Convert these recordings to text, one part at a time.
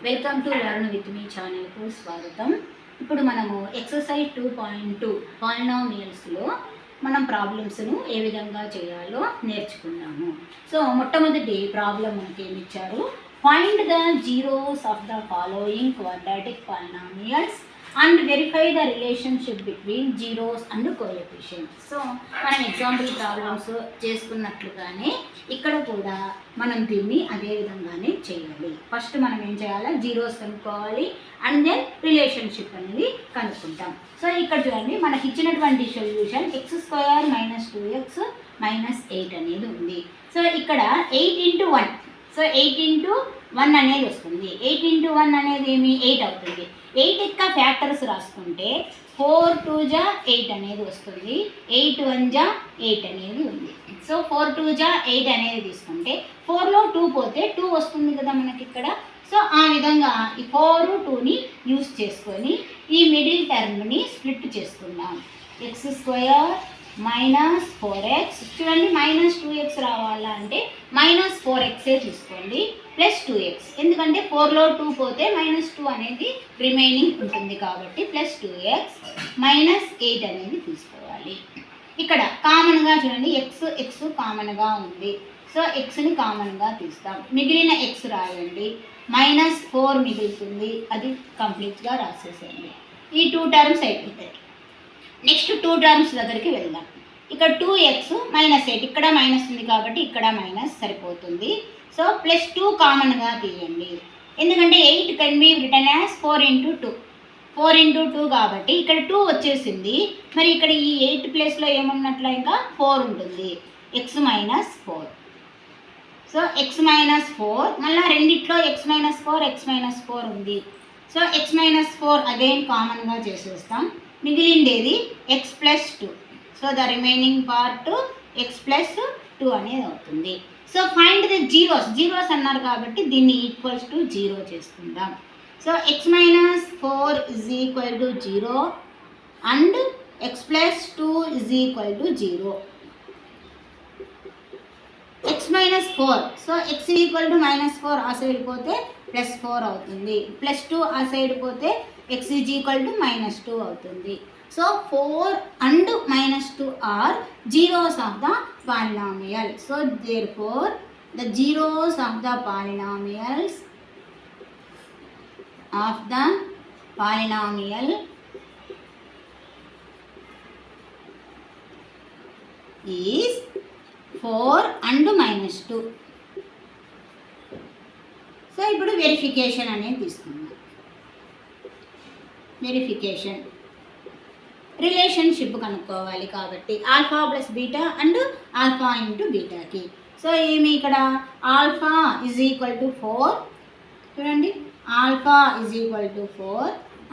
Welcome to learn with me ఛానల్కు స్వాగతం. ఇప్పుడు మనము ఎక్సర్సైజ్ 2.2 పాలినామియల్స్లో మనం ప్రాబ్లమ్స్ను ఏ విధంగా చేయాలో నేర్చుకుందాము. సో మొట్టమొదటి ప్రాబ్లం మనకి ఏమి ఇచ్చారు, find the zeros of the following quadratic polynomials and verify the relationship between zeros and coefficients. So మనం ఎగ్జాంపుల్ ప్రాబ్లమ్స్ చేసుకున్నట్లుగానే ఇక్కడ కూడా మనం దీన్ని అదే విధంగానే చేయాలి. ఫస్ట్ మనం ఏం చేయాలి, జీరోస్ కనుక్కోవాలి అండ్ దెన్ రిలేషన్షిప్ అనేది కనుక్కుంటాం. సో ఇక్కడ చూడండి, మనకి ఇచ్చినటువంటి సొల్యూషన్ x² - 2x - 8 అనేది ఉంది. సో ఇక్కడ 8 × 1, సో 8 × 1 అనేది వస్తుంది. 8 × 1 అనేది ఏమి 8 అవుతుంది. 8 యొక్క ఫ్యాక్టర్స్ రాసుకుంటే 4 × 2 = 8 అనేది వస్తుంది. 8 × 1 = 8 అనేది ఉంది. సో 4 × 2 = 8 అనేది తీసుకుంటే 4లో 2 పోతే 2 వస్తుంది కదా మనకి ఇక్కడ. సో ఆ విధంగా ఈ 4, 2ని యూస్ చేసుకొని ఈ మిడిల్ టర్మ్ని స్ప్లిట్ చేసుకుందాం. x² - 4x, చూడండి -2x రావాలంటే -4x తీసుకోండి ప్లస్ 2x, ఎందుకంటే 4లో 2 పోతే -2 అనేది రిమైనింగ్ ఉంటుంది కాబట్టి ప్లస్ 2x -8 అనేది తీసుకోవాలి. ఇక్కడ కామన్గా చూడండి, x కామన్గా ఉంది. సో xని కామన్గా తీస్తాం, మిగిలిన x రాయండి. -4 మిగులుతుంది, అది కంప్లీట్గా రాసేసేయండి. ఈ 2 టర్మ్స్ అయిపోతాయి. నెక్స్ట్ 2 టర్మ్స్ దగ్గరికి వెళ్దాం. ఇక్కడ 2x -8, ఇక్కడ మైనస్ ఉంది కాబట్టి ఇక్కడ మైనస్ సరిపోతుంది. సో +2 కామన్గా తీయండి, ఎందుకంటే 8 కెన్ బి రిటర్న్ యాజ్ 4 × 2, 4 × 2 కాబట్టి ఇక్కడ 2 వచ్చేసింది. మరి ఇక్కడ ఈ 8 ప్లేస్లో ఏమున్నట్లు ఇంకా 4 ఉంటుంది, x - 4. సో x - 4, మళ్ళీ రెండిట్లో x - 4, x - 4 ఉంది. సో x - 4 అగైన్ కామన్గా చేసేస్తాం, మిగిలిండేది x + 2. So the remaining part x + 2 అనేది అవుతుంది. సో ఫైండ్ ద జీరోస్ అన్నారు కాబట్టి దీన్ని =0 చేసుకుందాం. So x - 4 = 0 and x + 2 = 0. x - 4, so x -4 ఆ సైడ్ పోతే +4 అవుతుంది, +2 ఆ సైడ్ పోతే x -2 అవుతుంది. So 4 and -2 are zeros of the polynomial. So therefore the zeros of the polynomial is 4 and -2. So ఇప్పుడు వెరిఫికేషన్ అనేది తీసుకుందాం. వెరిఫికేషన్ రిలేషన్షిప్ కనుక్కోవాలి కాబట్టి ఆల్ఫా + బీటా అండ్ ఆల్ఫా × బీటాకి. సో ఏమి ఇక్కడ ఆల్ఫా = 4, చూడండి ఆల్ఫా = 4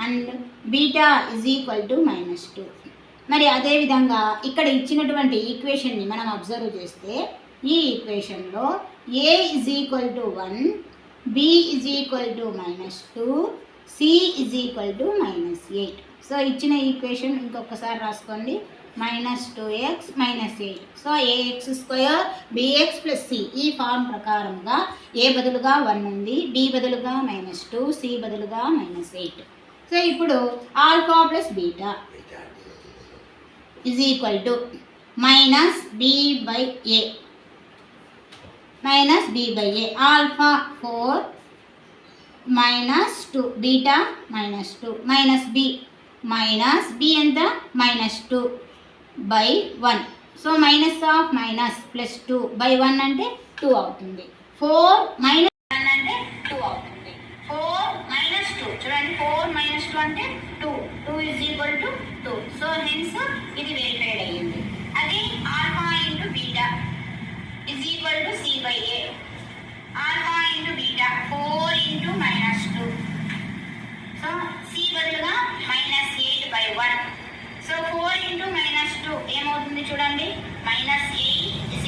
అండ్ బీటా = -2. మరి అదేవిధంగా ఇక్కడ ఇచ్చినటువంటి ఈక్వేషన్ని మనం అబ్జర్వ్ చేస్తే ఈ ఈక్వేషన్లో a = 1, b = -2, c = -8. సో ఇచ్చిన ఈక్వేషన్ ఇంకొకసారి రాసుకోండి, -2x - 8. So ax² bx + c ఈ ఫార్మ్ ప్రకారంగా a బదులుగా 1 ఉంది, b బదులుగా -2, c బదులుగా -8. సో ఇప్పుడు alpha + beta = -b/a alpha 4 -2 beta -2 b ఎంత -2/1. సో -(-2/1) అంటే 2 అవుతుంది. 4 - 1 అంటే 2 అవుతుంది. 4 - 2, చూడండి 4 - 2 అంటే 2 = 2. సో హెన్స్ ఇది వెరిఫైడ్ అయ్యింది. అది alpha × beta = c/a. Alpha × beta 4 × -2, so c బదులుగా -8/1. సో 4 × -2 ఏమవుతుంది చూడండి, -8 =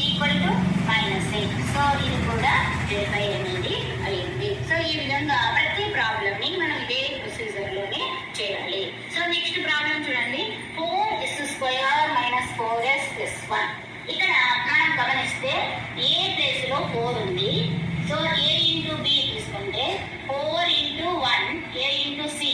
-8. సో ఇది కూడా వెరిఫై అనేది అయ్యింది. సో ఈ విధంగా ప్రతి ప్రాబ్లమ్ని మనం ఇదే ప్రొసీజర్లోనే చేయాలి. సో నెక్స్ట్ ప్రాబ్లం చూడండి, 4x² - 4s + 1. ఇక్కడ మనం గమనిస్తే ఏ ప్లేస్లో 4 ఉంది. సో a × b తీసుకుంటే 4 × ఇంటూ 1 ఏ ఇంటూ సి.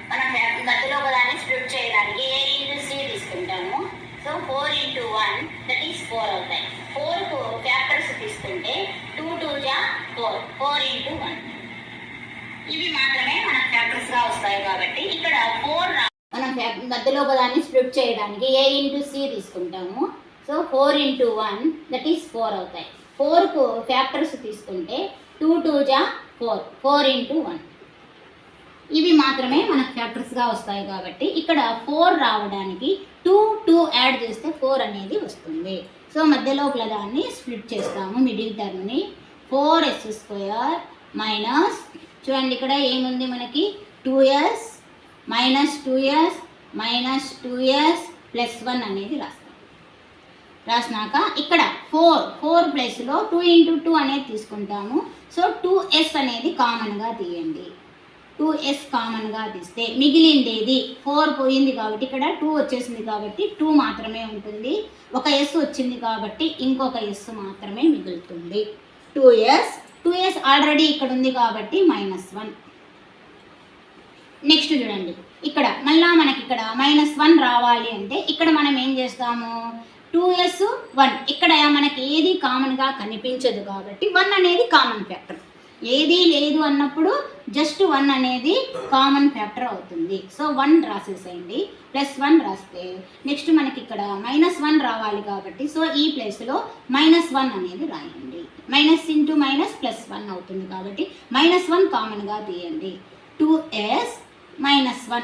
మనం మధ్యలో ఒకదాన్ని స్ప్లిట్ చేయడానికి ఏ ఇంటూ సి తీసుకుంటాము. సో 4 ఇంటూ 1 దట్ ఈస్ 4 అవుతాయి. 4కు ఫ్యాక్టర్స్ తీసుకుంటే 2 2 జా 4, 4 ఇంటూ 1. ఇవి మాత్రమే మనకు ఫ్యాక్టర్స్గా వస్తాయి కాబట్టి ఇక్కడ 4 మనం మధ్యలో ఒకదాన్ని స్ప్లిట్ చేయడానికి ఏ ఇంటూ సి తీసుకుంటాము. సో 4 ఇంటూ 1 దట్ ఈస్ 4 అవుతాయి. 4కు ఫ్యాక్టర్స్ తీసుకుంటే 2 2 జా 4, 4 ఇంటూ 1. ఇవి మాత్రమే మనకు ఫ్యాక్టర్స్గా వస్తాయి కాబట్టి ఇక్కడ 4 రావడానికి 2 2 యాడ్ చేస్తే 4 అనేది వస్తుంది. సో మధ్యలో దాన్ని స్ప్లిట్ చేస్తాము మిడిల్ టర్మ్ని. 4s² మైనస్ చూడండి ఇక్కడ ఏముంది మనకి 2s minus 2s minus 2s plus 1 అనేది రాసినాక ఇక్కడ 4 ప్లేస్లో 2 ఇంటూ 2 అనేది తీసుకుంటాము. సో 2s అనేది కామన్గా తీయండి. 2s కామన్గా తీస్తే మిగిలిండేది 4 పోయింది కాబట్టి ఇక్కడ 2 వచ్చేసింది కాబట్టి 2 మాత్రమే ఉంటుంది. ఒక s వచ్చింది కాబట్టి ఇంకొక s మాత్రమే మిగులుతుంది. 2s ఆల్రెడీ ఇక్కడ ఉంది కాబట్టి -1. నెక్స్ట్ చూడండి ఇక్కడ మళ్ళీ మనకి ఇక్కడ -1 రావాలి అంటే ఇక్కడ మనం ఏం చేస్తాము 2s 1 ఇక్కడ మనకి ఏది కామన్గా కనిపించదు కాబట్టి 1 అనేది కామన్ ఫ్యాక్టర్. ఏదీ లేదు అన్నప్పుడు జస్ట్ 1 అనేది కామన్ ఫ్యాక్టర్ అవుతుంది. సో 1 రాసేసేయండి. +1 రాస్తే నెక్స్ట్ మనకి ఇక్కడ -1 రావాలి కాబట్టి సో ఈ ప్లేస్లో -1 అనేది రాయండి. మైనస్ ఇంటూ మైనస్ +1 అవుతుంది కాబట్టి -1 కామన్గా తీయండి. 2s -1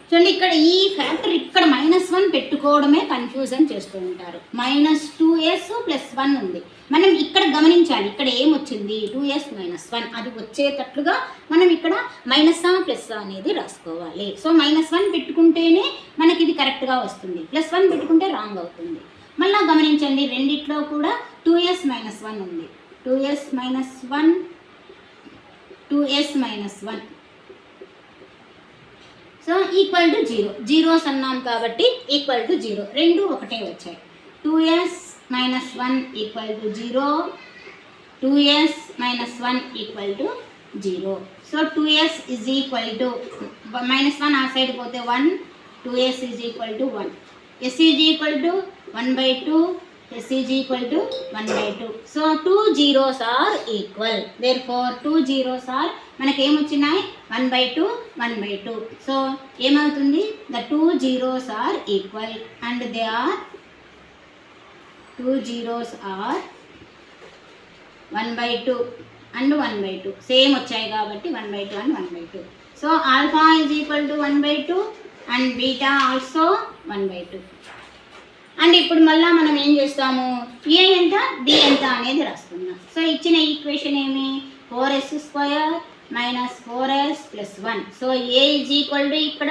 చూడండి ఇక్కడ ఈ ఫ్యాక్టర్ ఇక్కడ -1 పెట్టుకోవడమే కన్ఫ్యూజన్ చేస్తూ ఉంటారు. -2s +1 ఉంది. మనం ఇక్కడ గమనించాలి ఇక్కడ ఏమొచ్చింది 2s -1 అది వచ్చేటట్లుగా మనం ఇక్కడ మైనసా ప్లస్ అనేది రాసుకోవాలి. సో -1 పెట్టుకుంటేనే మనకి ఇది కరెక్ట్గా వస్తుంది. +1 పెట్టుకుంటే రాంగ్ అవుతుంది. మళ్ళీ గమనించండి రెండిట్లో కూడా 2s -1 ఉంది. 2s -1 2s -1 so equal to 0. Zeros అన్నాం కాబట్టి ఈక్వల్ టు 0 రెండు ఒకటే వచ్చాయి. 2s -1 equal to 0, 2s -1 equal to 0. So 2s is equal to -1 ఆ సైడ్ పోతే 1, 2s is equal to 1. s is equal to 1/2, s is equal to 1/2. So 2 zeros are equal. Therefore 2 zeros are మనకి ఏమొచ్చినాయి 1/2, 1/2. So ఏమవుతుంది the 2 zeros are equal and they are 2 zeros are 1/2 and 1/2 same వచ్చాయి కాబట్టి 1/2 and 1/2. So alpha is equal to 1/2 and beta also 1/2. And ఇప్పుడు మళ్ళీ మనం ఏం చేస్తాము ఏ ఎంత డి ఎంత అనేది రాస్తున్నాం. సో ఇచ్చిన ఈక్వేషన్ ఏమి 4s² -4s + 1. So A is equal to ఇక్కడ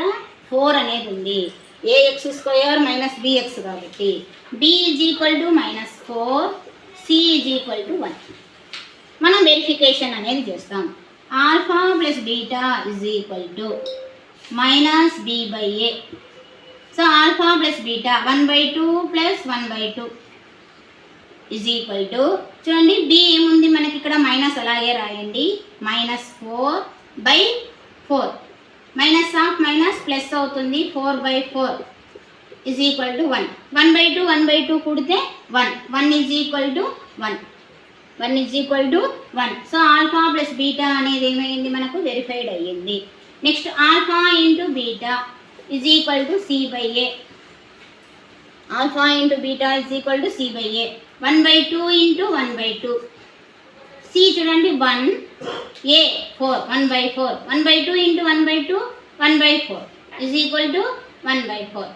4 అనేది ఉంది. ax² - bx కాబట్టి b is equal to -4, c is equal to 1. మనం వెరిఫికేషన్ అనేది చేస్తాం. Alpha plus beta is equal to -b/a. So alpha plus beta 1/2 + 1/2 is equal to చూడండి B ఏముంది మనకి ఇక్కడ మైనస్ అలాగే రాయండి. -4/4 మైనస్ ఆఫ్ మైనస్ ప్లస్ అవుతుంది 4/4 ఈజ్ ఈక్వల్ టు 1. 1/2 1/2 కూడితే 1 is equal to 1 is equal to 1. So alpha plus beta అనేది ఏమైంది మనకు వెరిఫైడ్ అయ్యింది. Next alpha into beta is equal to c/a. Alpha into beta is equal to c/a. 1/2 into 1/2 c చూడండి 1, a 4, 1/4. 1/2 into 1/2 1/4 is equal to 1/4.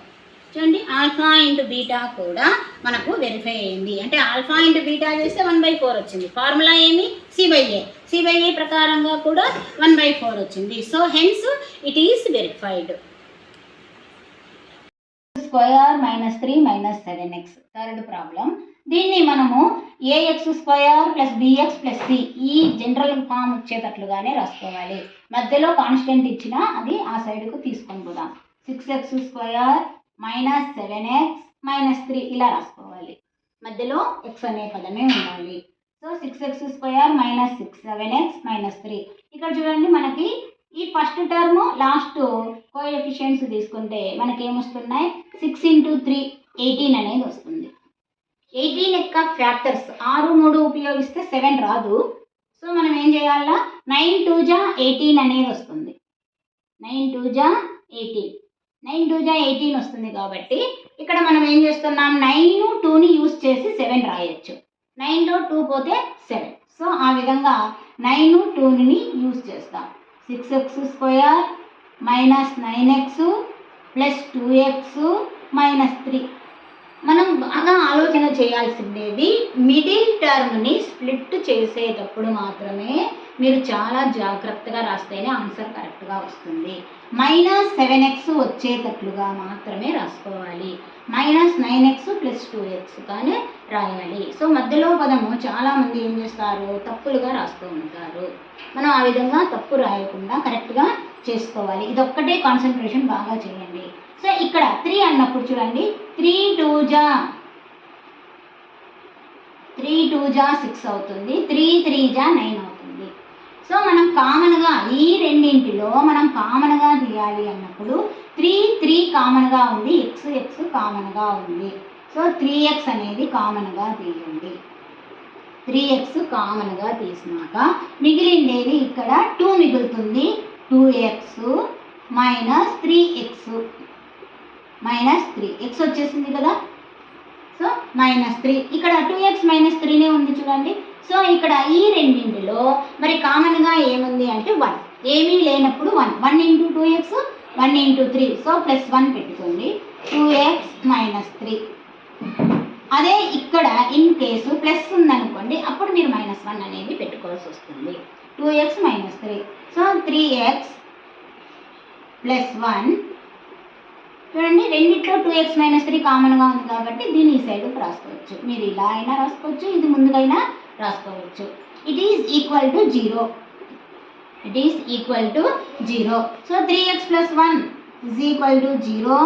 చూడండి alpha into beta కూడా మనకు verify అయ్యింది. అంటే ఆల్ఫా ఇంటూ బీటా చేస్తే 1/4 వచ్చింది. ఫార్ములా ఏమి c/a ప్రకారంగా కూడా 1/4 వచ్చింది. So hence it is verified. Square -3 -7x third problem. దీన్ని మనము ax² + bx + c ఈ జనరల్ ఫామ్ వచ్చేటట్లుగానే రాసుకోవాలి. మధ్యలో కాన్స్టెంట్ ఇచ్చినా అది ఆ సైడ్కు తీసుకొని పోదాం. 6x² -7x -3 ఇలా రాసుకోవాలి. మధ్యలో x అనే పదమే ఉండాలి. So 6x² minus 6 7x minus 3. ఇక్కడ చూడండి మనకి ఈ ఫస్ట్ టర్మ్ లాస్ట్ కోఎఫిషియెంట్స్ తీసుకుంటే మనకి ఏమొస్తున్నాయి 6 × 3 18 అనేది వస్తుంది. 18 యొక్క ఫ్యాక్టర్స్ 6 3 ఉపయోగిస్తే 7 రాదు. సో మనం ఏం చేయాలా 9 2 జా 18 అనేది వస్తుంది. 9 2 జా 18 9 2 జా 18 వస్తుంది కాబట్టి ఇక్కడ మనం ఏం చేస్తున్నాం 9 2ని యూస్ చేసి 7 రాయొచ్చు. 9లో 2 పోతే 7. సో ఆ విధంగా 9 2ని యూస్ చేస్తాం. 6x² minus 9x plus 2x minus 3. మనం బాగా ఆలోచన చేయాల్సిందేది మిడిల్ టర్మ్ని స్ప్లిట్ చేసేటప్పుడు మాత్రమే మీరు చాలా జాగ్రత్తగా రాస్తేనే ఆన్సర్ కరెక్ట్గా వస్తుంది. మైనస్ 7x వచ్చేటట్లుగా మాత్రమే రాసుకోవాలి. మైనస్ 9x ప్లస్ 2x కానీ రాయాలి. సో మధ్యలో పదము చాలామంది ఏం చేస్తారు తప్పులుగా రాస్తూ ఉంటారు. మనం ఆ విధంగా తప్పు రాయకుండా కరెక్ట్గా చేసుకోవాలి. ఇదొక్కటే కాన్సన్ట్రేషన్ బాగా చేయండి. సో ఇక్కడ 3 అన్నప్పుడు చూడండి 3 2 జా 6 అవుతుంది. 3 3 జా 9 అవుతుంది. సో మనం కామన్గా ఈ రెండింటిలో మనం కామన్గా తీయాలి అన్నప్పుడు 3 3 కామన్గా ఉంది, x కామన్గా ఉంది. సో 3x అనేది కామన్గా తీయండి. 3x కామన్గా తీసినాక మిగిలిండేది ఇక్కడ 2 మిగులుతుంది. 2x minus 3x minus 3 x వచ్చేసింది కదా. సో మైనస్ 3 ఇక్కడ 2x మైనస్ 3నే ఉంది చూడండి. సో ఇక్కడ ఈ రెండింటిలో మరి కామన్గా ఏముంది అంటే 1. ఏమీ లేనప్పుడు 1 1 × 2x 1 × 3. సో ప్లస్ 1 పెట్టుకోండి 2x మైనస్ 3. అదే ఇక్కడ ఇన్ కేసు ప్లస్ ఉందనుకోండి అప్పుడు మీరు మైనస్ 1 అనేది పెట్టుకోవాల్సి వస్తుంది. 2x minus 3. So 3x plus 1 చూడండి రెండిట్లో 2x మైనస్ 3 కామన్గా ఉంది కాబట్టి దీని ఈ సైడ్కి రాసుకోవచ్చు. మీరు ఇలా అయినా రాసుకోవచ్చు, ఇది ముందుకైనా రాసుకోవచ్చు. It is equal to 0. It is equal to 0. So 3x plus 1 is equal to 0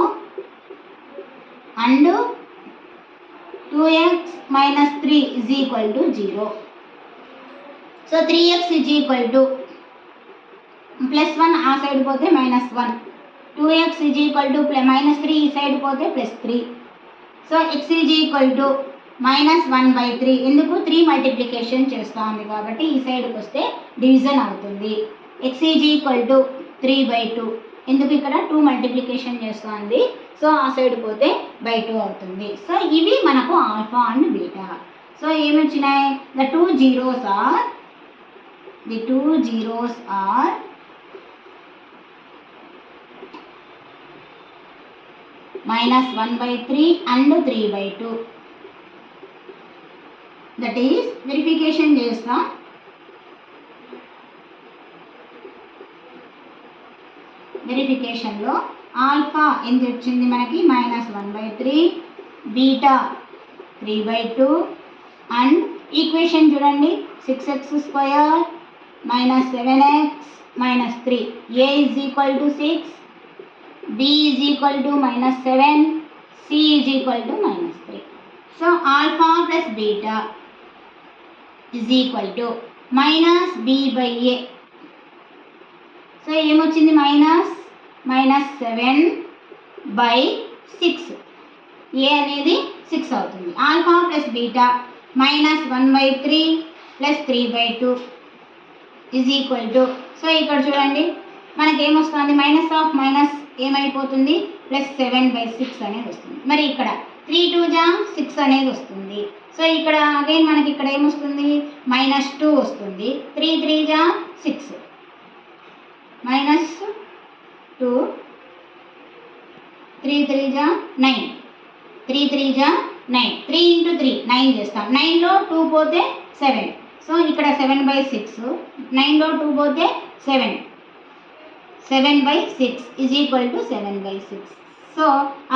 and 2x minus 3 is equal to 0. So 3x is equal to plus 1 ఆ సైడ్ పోతే minus 1. 2x is equal to minus 3 ఈ side పోతే plus 3. So x is equal to minus 1/3. ఎందుకు 3 multiplication చేస్తూ ఉంది కాబట్టి ఈ సైడ్కి వస్తే డివిజన్ అవుతుంది. x is equal to 3/2. ఎందుకు ఇక్కడ 2 మల్టిప్లికేషన్ చేస్తుంది. సో ఆ సైడ్ పోతే /2 అవుతుంది. సో ఇవి మనకు ఆల్ఫా అండ్ బీటా. సో ఏమొచ్చినాయి the two zeros are minus 1/3 and 3/2. That is verification చేస్తాం. వెరిఫికేషన్లో ఆల్ఫా ఎంత వచ్చింది మనకి మైనస్ 1/3, బీటా 3/2 అండ్ ఈక్వేషన్ చూడండి 6x² minus 7x minus 3. a is equal to 6, b is equal to minus 7, c is equal to minus 3. So alpha plus beta is equal to minus b by a. So ఏమొచ్చింది minus 7/6. a అనేది 6 అవుతుంది. Alpha plus beta minus 1/3 plus 3/2 is equal to. So ఇక్కడ చూడండి మనకేమొస్తుంది minus of minus ఏమైపోతుంది plus 7/6 అనేది వస్తుంది. మరి ఇక్కడ 3 2 జా 6 అనేది వస్తుంది. సో ఇక్కడ అగైన్ మనకి ఇక్కడ ఏమొస్తుంది -2 వస్తుంది. 3 3 జా 6 -2 3 3 జా 9 3 3 జా 9 3 × 3 9 చేస్తాం. 9లో 2 పోతే 7. సో ఇక్కడ 7/6 9లో 2 పోతే 7/6 is equal to 7/6. So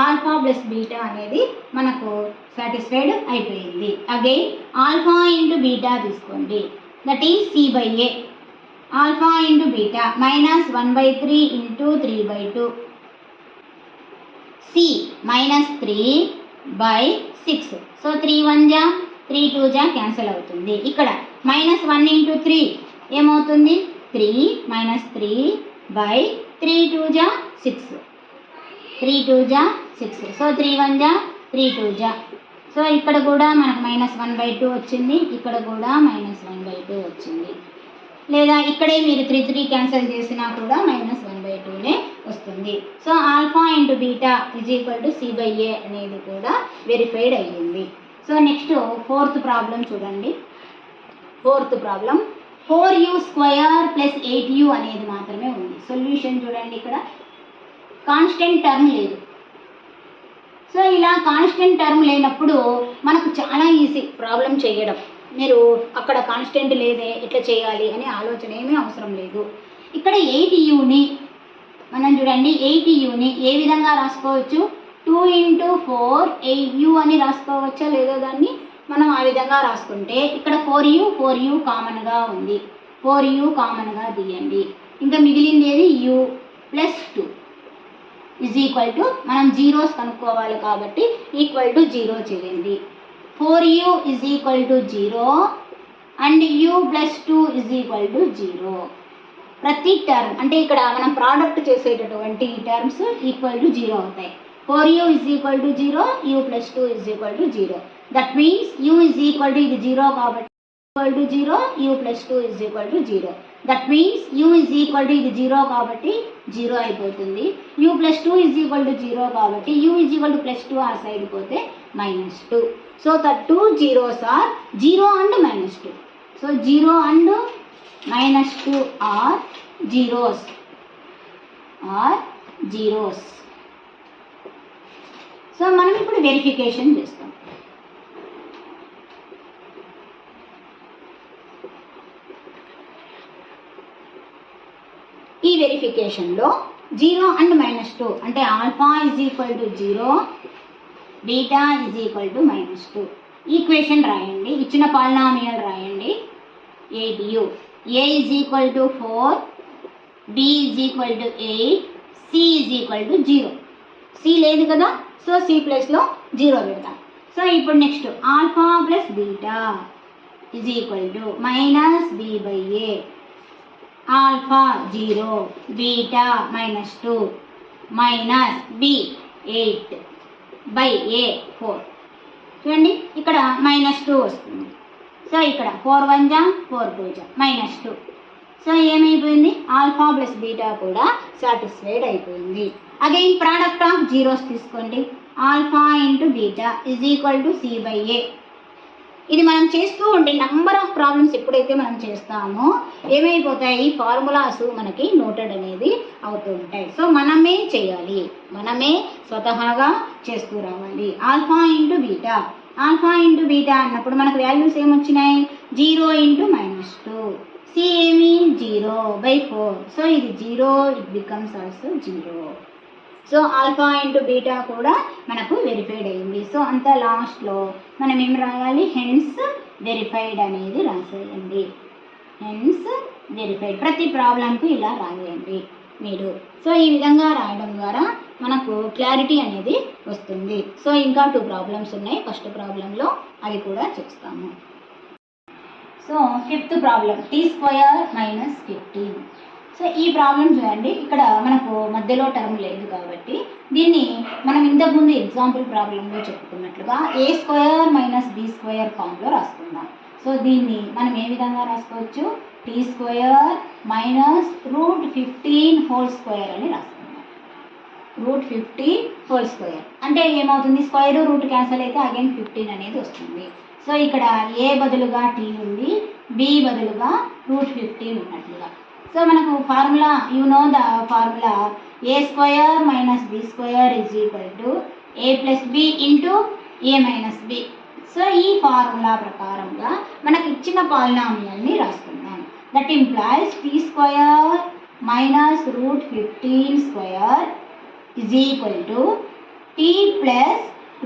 alpha plus beta అనేది మనకు సాటిస్ఫైడ్ అయిపోయింది. అగైన్ ఆల్ఫా ఇంటూ బీటా తీసుకోండి. That is c/a. Alpha into beta -1/3 × 3/2. c -3/6. So 3 1 జా 3 2 జా క్యాన్సిల్ అవుతుంది. ఇక్కడ -1 × 3 ఏమవుతుంది? 3 - 3/3 2 జా 6, 3 2 జా 6. సో 3 1 జా 3 2 జా. సో ఇక్కడ కూడా మనకు -1/2 వచ్చింది, ఇక్కడ కూడా -1/2 వచ్చింది. లేదా ఇక్కడే మీరు 3 3 క్యాన్సిల్ చేసినా కూడా -1/2నే వస్తుంది. So alpha into beta =C/A అనేది కూడా వెరిఫైడ్ అయ్యింది. సో నెక్స్ట్ 4th ప్రాబ్లం చూడండి. 4th ప్రాబ్లం 4u² + 8u అనేది మాత్రమే ఉంది. సొల్యూషన్ చూడండి, ఇక్కడ కాన్స్టెంట్ టర్మ్ లేదు. సో ఇలా కాన్స్టెంట్ టర్మ్ లేనప్పుడు మనకు చాలా ఈజీ ప్రాబ్లం చేయడం. మీరు అక్కడ కాన్స్టెంట్ లేదే ఎట్లా చేయాలి అనే ఆలోచన ఏమీ అవసరం లేదు. ఇక్కడ 8uని మనం చూడండి, 8uని ఏ విధంగా రాసుకోవచ్చు? 2 × 4 8u అని రాసుకోవచ్చా లేదా? దాన్ని మనం ఆ విధంగా రాసుకుంటే ఇక్కడ 4u కామన్గా ఉంది, 4u కామన్గా తీయండి. ఇంకా మిగిలింది ఏది? u + 2 మనం జీరోస్ కనుక్కోవాలి కాబట్టి =0 చేయండి. 4u = 0 and u + 2 = 0. ప్రతి టర్మ్ అంటే ఇక్కడ మనం ప్రోడక్ట్ చేసేటటువంటి టర్మ్స్ =0 అవుతాయి. 4u = 0, u + 2 = 0. That means u ఇది 0 కాబట్టి 0, u + 2 0. దట్ మీన్స్ u ఇది 0 కాబట్టి 0 అయిపోతుంది. u + 2 0 కాబట్టి u +2 ఆ సైడ్ పోతే -2. So the two zeros are 0 and -2. So 0 and -2 are zeros. So మనం ఇప్పుడు వెరిఫికేషన్ చేస్తాం. ఈ వెరిఫికేషన్లో 0 and -2 అంటే ఆల్ఫా =0, బీటా =-2. ఈక్వేషన్ రాయండి, ఇచ్చిన పాలినామియల్ రాయండి. 8u, a = 4, b = 8, c = 0. c లేదు కదా, సో c ప్లేస్లో 0 పెడతాం. సో ఇప్పుడు next alpha + beta -b/a. Alpha 0, beta -2, -b 8/a 4. చూడండి ఇక్కడ -2 వస్తుంది. సో ఇక్కడ 4 1 జా 4 2 జా -2. సో ఏమైపోయింది? ఆల్ఫా + బీటా కూడా సాటిస్ఫైడ్ అయిపోయింది. అగైన్ ప్రోడక్ట్ ఆఫ్ జీరోస్ తీసుకోండి. Alpha × beta =C/A. ఇది మనం చేస్తూ ఉంటే నెంబర్ ఆఫ్ ప్రాబ్లమ్స్ ఎప్పుడైతే మనం చేస్తామో ఏమైపోతాయి? ఫార్ములాస్ మనకి నోటెడ్ అనేది అవుతూ ఉంటాయి. సో మనమే చేయాలి, మనమే స్వతహాగా చేస్తూ రావాలి. ఆల్ఫా × బీటా అన్నప్పుడు మనకు వాల్యూస్ ఏమొచ్చినాయి? 0 × -2, సి ఏమి 0/4. సో ఇది 0, it becomes also 0. So alpha × beta కూడా మనకు వెరిఫైడ్ అయింది. సో అంతా లాస్ట్లో మనం ఏం రాయాలి? హెన్స్ వెరిఫైడ్ అనేది రాసేయండి. హెన్స్ వెరిఫైడ్ ప్రతి ప్రాబ్లంకు ఇలా రాయండి మీరు. సో ఈ విధంగా రాయడం ద్వారా మనకు క్లారిటీ అనేది వస్తుంది. సో ఇంకా 2 ప్రాబ్లమ్స్ ఉన్నాయి. ఫస్ట్ ప్రాబ్లంలో అవి కూడా చేస్తాము. So 5th problem t² - 15. So ఈ ప్రాబ్లం చూడండి, ఇక్కడ మనకు మధ్యలో టర్మ్ లేదు కాబట్టి దీన్ని మనం ఇంతకుముందు ఎగ్జాంపుల్ ప్రాబ్లంలో చెప్పుకున్నట్లుగా a² - b² ఫామ్లో రాసుకుందాం. సో దీన్ని మనం ఏ విధంగా రాసుకోవచ్చు? t² - √15² అని రాసుకుందాం. √15² అంటే ఏమవుతుంది? స్క్వేర్ రూట్ క్యాన్సిల్ అయితే అగైన్ 15 అనేది వస్తుంది. సో ఇక్కడ a బదులుగా t ఉంది, b బదులుగా √15 ఉన్నట్లుగా. సో మనకు formula, you know the formula, a² - b² a + b × a - b. So ఈ ఫార్ములా ప్రకారంగా మనకు ఇచ్చిన పాలినామియల్ని రాసుకుందాం. That implies t² - √15² t +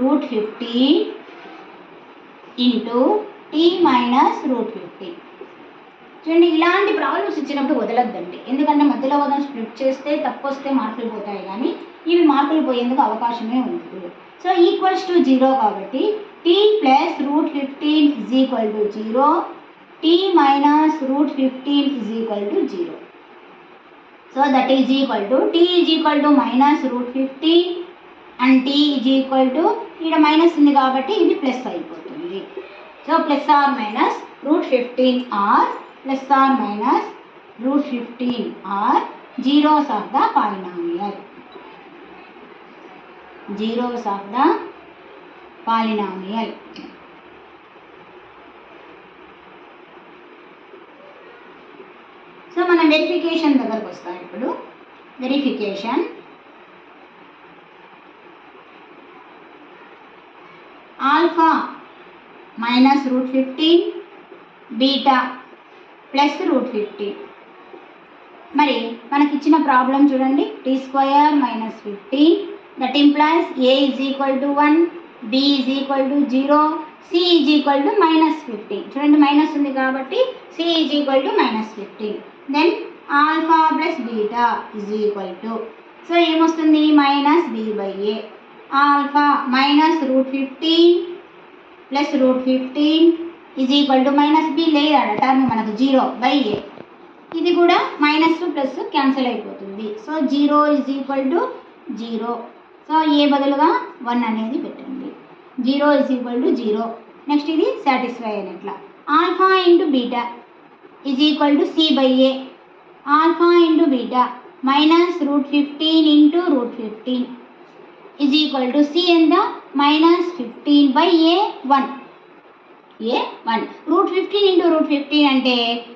√15 × t - √15. చూడండి, ఇలాంటి ప్రాబ్లమ్స్ ఇచ్చినప్పుడు వదలొద్దండి. ఎందుకంటే మధ్యలో వదలని స్ప్లిట్ చేస్తే తప్పు వస్తే మార్కులు పోతాయి, కానీ ఇవి మార్కులు పోయేందుకు అవకాశమే ఉండదు. సో ఈక్వల్స్ టు 0 కాబట్టి t plus √15 is equal to 0, t minus √15 is equal to 0. So that is equal to t is equal to minus √15 and t is equal to, ఇక్కడ మైనస్ ఉంది కాబట్టి ఇది ప్లస్ అయిపోతుంది. So plus or minus √15 or plus or minus √15 are zeros of the polynomial. Zeros of the polynomial. సో మనం verification దగ్గరకు వస్తాం. ఇప్పుడు verification alpha minus √15 beta plus √15. మరి మనకి ఇచ్చిన ప్రాబ్లం చూడండి, t² minus 15, that implies a is equal to 1, b is equal to 0, c is equal to minus 15. చూడండి మైనస్ ఉంది కాబట్టి c is equal to minus 15. Then alpha plus beta is equal to, so ఏమొస్తుంది minus b/a. Alpha minus √15 plus √15 is equal to minus b లేదా term మనకు 0/a. ఇది కూడా minus plus cancel అయిపోతుంది. So 0 is equal to 0. So a బదులుగా 1 అనేది పెట్టండి. 0 is equal to 0. Next ఇది సాటిస్ఫై అయినట్ల. Alpha into beta is equal to c/a. Alpha into beta minus √15 into √15 is equal to c ఎంత minus 15/a 1. a1 √15 into √15 అంటే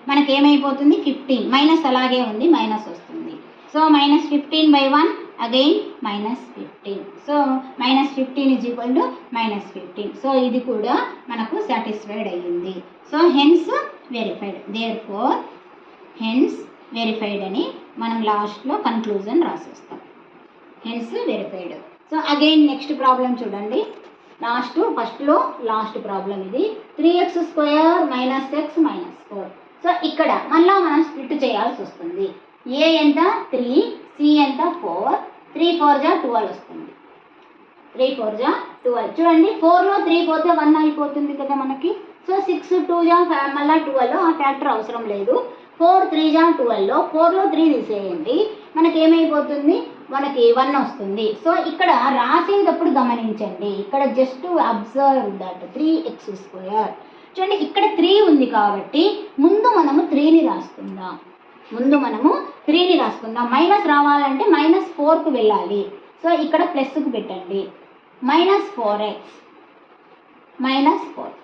మనకి ఏమైపోతుంది 15, minus అలాగే ఉంది, మైనస్ వస్తుంది. So minus 15/1 again minus 15. So minus 15 is equal to minus 15. So ఇది కూడా మనకు సాటిస్ఫైడ్ అయ్యింది. So hence verified, therefore hence verified అని మనం లాస్ట్లో కన్క్లూజన్ రాసేస్తాం. Hence verified. So again next problem చూడండి, ఫస్ట్లో లాస్ట్ ప్రాబ్లం ఇది. 3x² minus x minus 4. So ఇక్కడ మళ్ళీ మనం స్ప్లిట్ చేయాల్సి వస్తుంది. a ఎంత 3, c ఎంత 4, 3 4 జా 12 వస్తుంది. 3 4 జా 12. చూడండి 4లో 3 పోతే 1 అయిపోతుంది కదా మనకి. సో 6 2 జా మళ్ళీ 12, ఆ ఫ్యాక్టర్ అవసరం లేదు. 4 3 జా 12లో 4లో 3 తీసేయండి, మనకి ఏమైపోతుంది, మనకి 1 వస్తుంది. సో ఇక్కడ రాసేటప్పుడు గమనించండి, ఇక్కడ జస్ట్ అబ్జర్వ్ దట్ 3x². చూడండి ఇక్కడ 3 ఉంది కాబట్టి ముందు మనము 3ని రాసుకుందాం. మైనస్ రావాలంటే మైనస్ 4కు వెళ్ళాలి. సో ఇక్కడ ప్లస్కు పెట్టండి, మైనస్ 4x మైనస్ 4.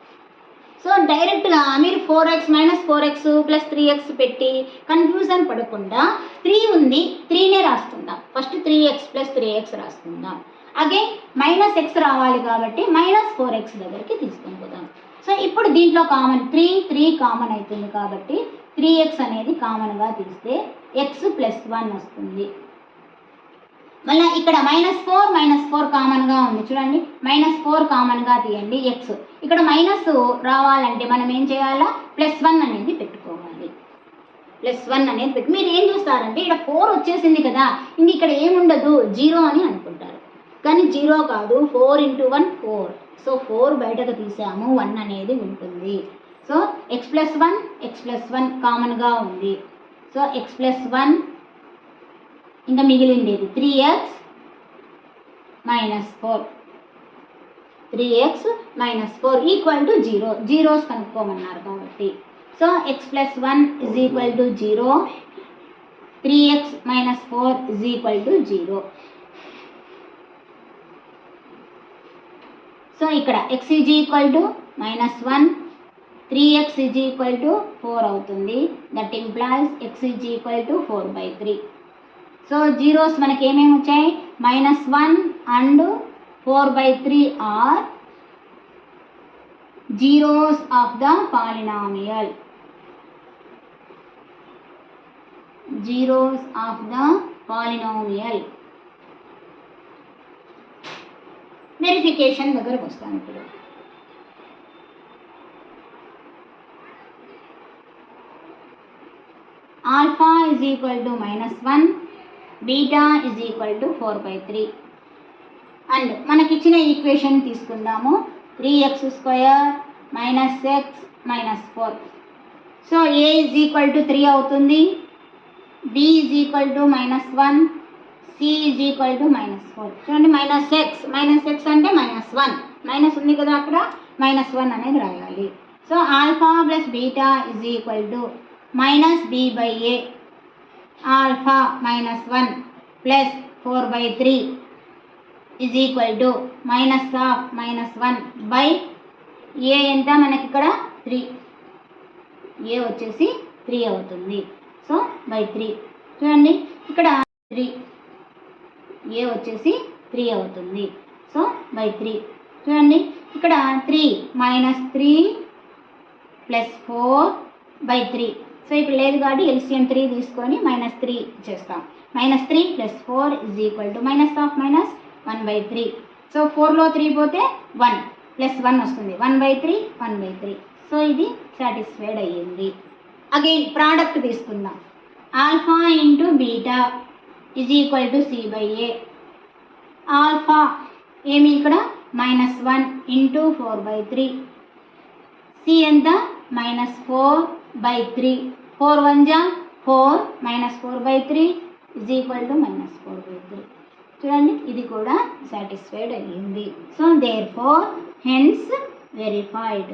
సో డైరెక్ట్గా మీరు 4x minus 4x plus 3x పెట్టి కన్ఫ్యూజన్ పడకుండా 3 ఉంది 3నే రాసుకుందాం. ఫస్ట్ 3x ప్లస్ 3x రాసుకుందాం. అగైన్ మైనస్ x రావాలి కాబట్టి మైనస్ 4x దగ్గరికి తీసుకొని పోదాం. సో ఇప్పుడు దీంట్లో కామన్ 3 కామన్ అవుతుంది కాబట్టి 3x అనేది కామన్గా తీస్తే x ప్లస్ 1 వస్తుంది. మళ్ళీ ఇక్కడ -4 కామన్గా ఉంది చూడండి, -4 కామన్గా తీయండి x. ఇక్కడ మైనస్ రావాలంటే మనం ఏం చేయాలా, +1 అనేది పెట్టుకోవాలి. +1 అనేది పెట్టి మీరు ఏం చూస్తారంటే ఇక్కడ 4 వచ్చేసింది కదా, ఇంక ఇక్కడ ఏముండదు 0 అని అనుకుంటారు. కానీ 0 కాదు, 4 × 1 4. సో 4 బయటకు తీసాము, 1 అనేది ఉంటుంది. సో x+1 కామన్గా ఉంది. సో x+1 ఇంకా మిగిలిండేది 3x minus 4. 3x minus 4 equal to 0. Zeros కనుక్కోమన్నారు కాబట్టి so x+1 is equal to 0, 3x minus 4 is equal to 0. So ఇక్కడ x is equal to -1, 3x is equal to 4 అవుతుంది. That implies x is equal to 4/3. So zeros మనకి ఏమేమి వచ్చాయి, -1 and 4/3 are zeros of the polynomial. Zeros of the polynomial. Verification దగ్గరకు వస్తాను ఇప్పుడు. Alpha is equal to -1, beta is equal to 4/3. And మనకిచ్చిన equation తీసుకుందాము. 3x² - x - 4. So a is equal to 3 అవుతుంది, b is equal to -1, c is equal to -4. చూడండి, -x అంటే -1, minus ఉంది కదా అక్కడ, -1 అనేది రాయాలి. So alpha plus beta is equal to -b/a, alpha -1 plus 4/3 is equal to -1 by a ఎంత మనకి ఇక్కడ 3, a వచ్చేసి 3 అవుతుంది. So by 3. చూడండి ఇక్కడ 3, a వచ్చేసి 3 అవుతుంది. So by 3. చూడండి ఇక్కడ 3 -3 ప్లస్ 4/3. సో ఇక్కడ లేదు కాబట్టి ఎల్సిఎం 3 తీసుకొని -3 చేస్తాం. -3 plus 4 is equal to -1/3. So 4లో 3 పోతే 1 ప్లస్ 1 వస్తుంది, 1/3. సో ఇది సాటిస్ఫైడ్ అయ్యింది. అగైన్ ప్రోడక్ట్ తీసుకుందాం. Alpha into beta is equal to c/a. Alpha ఏమి ఇక్కడ -1 ఇంటూ 4/3, సి ఎంత -4/3. 4 1 జా 4, -4/3 ఈజ్ ఈక్వల్ టు -4/3. చూడండి ఇది కూడా సాటిస్ఫైడ్ అయ్యింది. So therefore hence verified.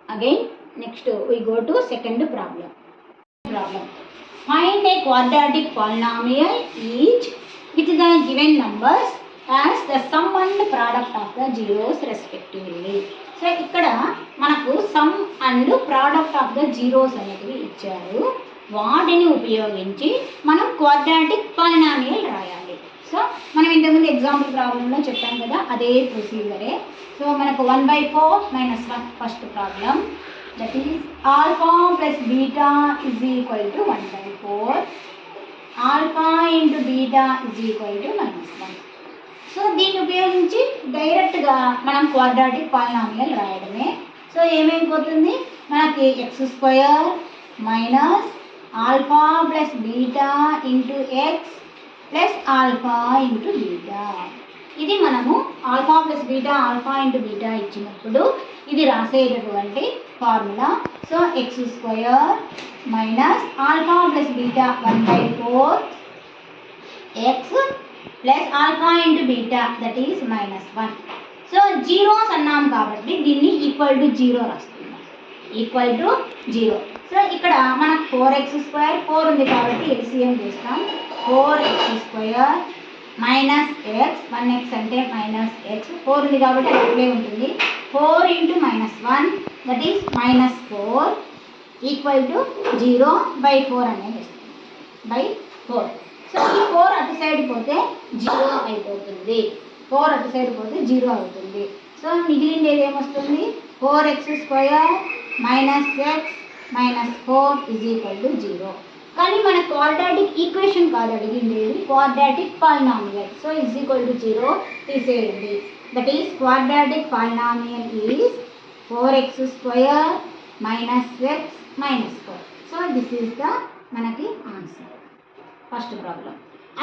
Again next we go to second problem. Find a quadratic polynomial each with the given numbers as the sum and product of the zeros respectively. So ఇక్కడ మనకు some and product of the zeros అనేవి ఇచ్చారు. వాటిని ఉపయోగించి మనం quadratic polynomial రాయాలి. So మనం ఇంతకుముందు ఎగ్జాంపుల్ ప్రాబ్లంలో చెప్పాం కదా, అదే ప్రొసీజరే. సో మనకు 1/4 - 1 first problem, that is alpha plus beta is equal to 1/4, alpha into beta is equal to -1. So దీన్ని ఉపయోగించి డైరెక్ట్గా మనం క్వాడ్రాటిక్ పాలినామియల్ రాయడమే. సో ఏమైపోతుంది మనకి x² minus alpha plus beta into x plus alpha into beta. ఇది మనము alpha plus beta, alpha into beta ఇచ్చినప్పుడు ఇది రాసేటటువంటి formula. So x² minus alpha plus beta 1/4 x plus alpha into beta that is -1. So zeros అన్నాం కాబట్టి దీన్ని equal to 0 రాస్తున్నాం, equal to 0. So ఇక్కడ మనకు 4x² 4 ఉంది కాబట్టి ఎల్సిఎం చేస్తాం. 4x² మైనస్ ఎక్స్, 1x అంటే -x, 4 ఉంది కాబట్టి అట్లే ఉంటుంది. 4 into -1 that is -4 equal to 0/4 అనేది వస్తుంది, బై 4. సో ఈ 4 అటు సైడ్ పోతే 0 అయిపోతుంది, 4 అటు సైడ్ పోతే 0 అవుతుంది. సో మిగిలిండేది ఏమొస్తుంది, 4x² minus x minus 4 is equal to 0. కానీ మన క్వాడ్రాటిక్ ఈక్వేషన్ కాదు అడిగిండేది, quadratic polynomial. So is equal to 0 తీసేయండి. That is quadratic polynomial is 4x² minus x minus 4. So this is the మనకి answer first problem.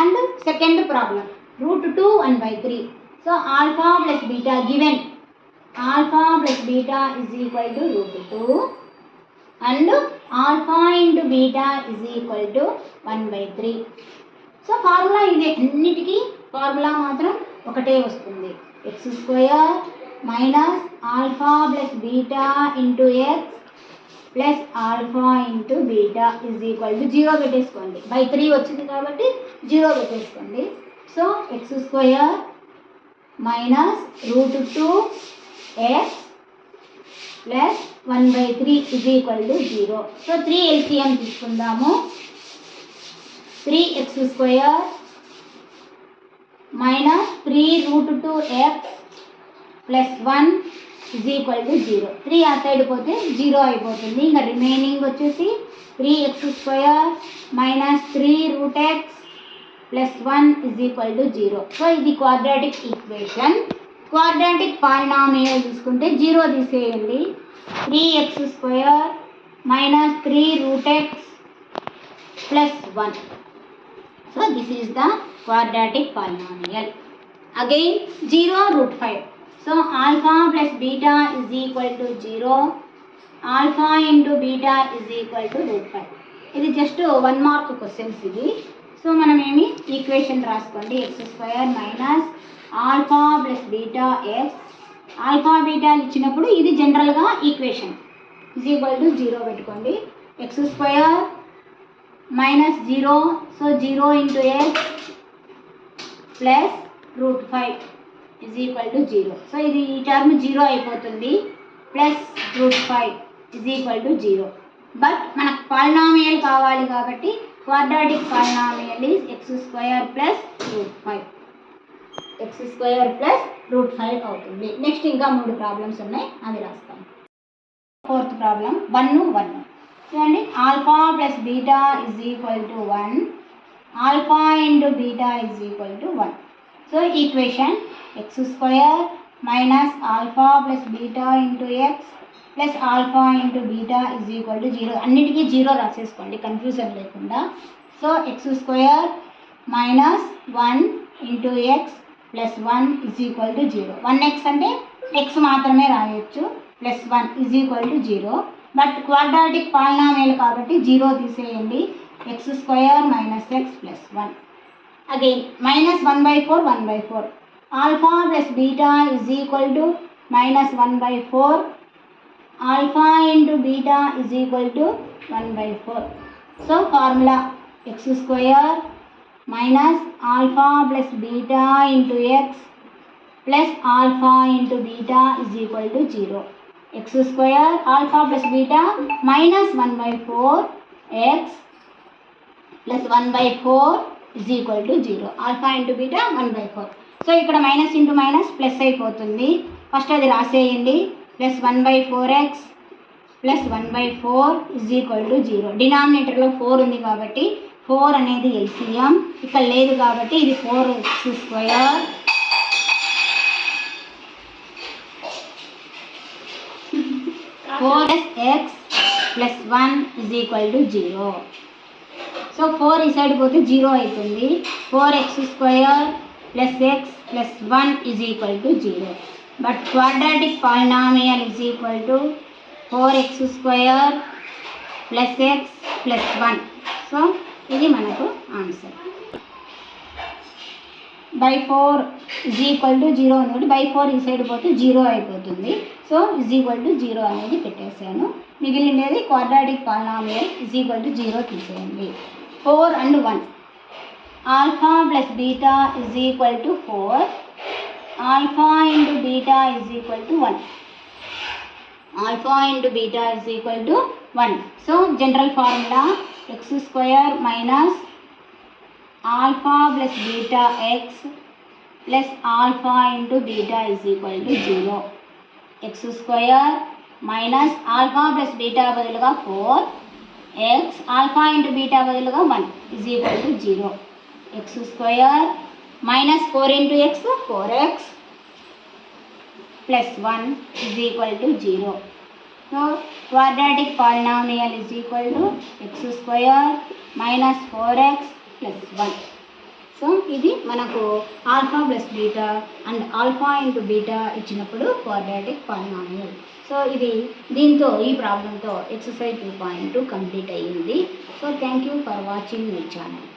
And second problem √2 1/3. So alpha plus beta given, alpha plus beta is equal to √2 and alpha into beta is equal to 1/3. So formula ఇది, అన్నిటికీ formula మాత్రం ఒకటే వస్తుంది. x² minus alpha plus beta into x plus alpha into beta is equal to 0 పెట్టేసుకోండి. By 3 వచ్చింది కాబట్టి 0 పెట్టేసుకోండి. So x² minus √2 X plus 1/3 is equal to 0. So 3 LCM తీసుకుందాము. 3x² minus 3√2 X plus 1 is equal to 0. 3 ఆ side పోతే 0 అయిపోతుంది. ఇంకా remaining వచ్చేసి 3x² minus 3√x plus 1 is equal to 0. So ఇది క్వాడ్రాటిక్ ఈక్వేషన్. క్వాడ్రాటిక్ పాలినామియల్ తీసుకుంటే 0 తీసేయండి. 3x square minus 3 root x plus 1. So this is the quadratic polynomial. Again 0 root 5. So alpha plus beta is equal to 0. Alpha into beta is equal to root 5. ఇది just 1 mark questions ఇది. So మనం ఏమి equation రాసుకోండి. X square minus alpha plus beta x. Alpha బీటాలు ఇచ్చినప్పుడు ఇది జనరల్గా equation is equal to 0 పెట్టుకోండి. X square minus 0, so 0 into x plus root 5 is equal to 0. So ఇది ఈ టర్మ్ 0 అయిపోతుంది. Plus root 5 is equal to 0. But మనకు polynomial కావాలి కాబట్టి quadratic polynomial is x square plus root 5. X square plus root 5 అవుతుంది. Next ఇంకా 3 problems ఉన్నాయి, అవి రాస్తాం. 4th problem 1 1. చూడండి, alpha plus beta is equal to 1. Alpha into beta is equal to 1. So equation X square minus alpha plus beta into x plus alpha into beta is equal to 0. అన్నిటికీ 0 రాసేసుకోండి confusion లేకుండా. So X square minus 1 into x plus 1 is equal to 0. 1x అంటే X మాత్రమే రాయొచ్చు. Plus 1 is equal to 0. But quadratic polynomial కాబట్టి 0 తీసేయండి. X square minus X plus 1. Again minus 1/4 1/4. Alpha plus beta is equal to minus 1/4. Alpha into beta is equal to 1/4. So formula X square minus alpha plus beta into x plus alpha into beta is equal to 0. X square alpha plus beta minus 1/4 x plus 1/4 is equal to 0. Alpha into beta 1/4. So ఇక్కడ minus into minus plus అయిపోతుంది. First అది రాసేయండి. Plus 1/4x plus 1/4 is equal to 0. డినామినేటర్లో 4 ఉంది కాబట్టి 4 అనేది LCM, ఇక్కడ లేదు కాబట్టి ఇది 4x square x plus 1 is equal to 0. So 4 ఈ సైడ్ పోతే 0 అవుతుంది. 4x square plus X plus 1 is equal to 0. But quadratic polynomial is equal to 4x square plus X plus 1. So ఇది మనకు answer. By 4 is equal to 0 ఉంది. By 4 ఈ side పోతే 0 అయిపోతుంది. So is equal to 0 అనేది పెట్టేశాను. మిగిలినది quadratic polynomial is equal to 0 తీసేయండి. 4 and 1. Alpha plus beta is equal to 4. Alpha into beta is equal to 1. Alpha into beta is equal to 1. So general formula X square minus alpha plus beta X plus alpha into beta is equal to 0. X square minus alpha plus beta బదులుగా 4 X alpha into beta బదులుగా 1 is equal to 0. X square minus 4 into X 4x plus 1 is equal to 0. So quadratic polynomial is equal to X square minus 4x plus 1. So ఇది మనకు alpha plus beta and alpha into beta ఇచ్చినప్పుడు quadratic polynomial. So ఇది దీంతో ఈ ప్రాబ్లంతో exercise 2.2 complete అయ్యింది. So thank you for watching my channel.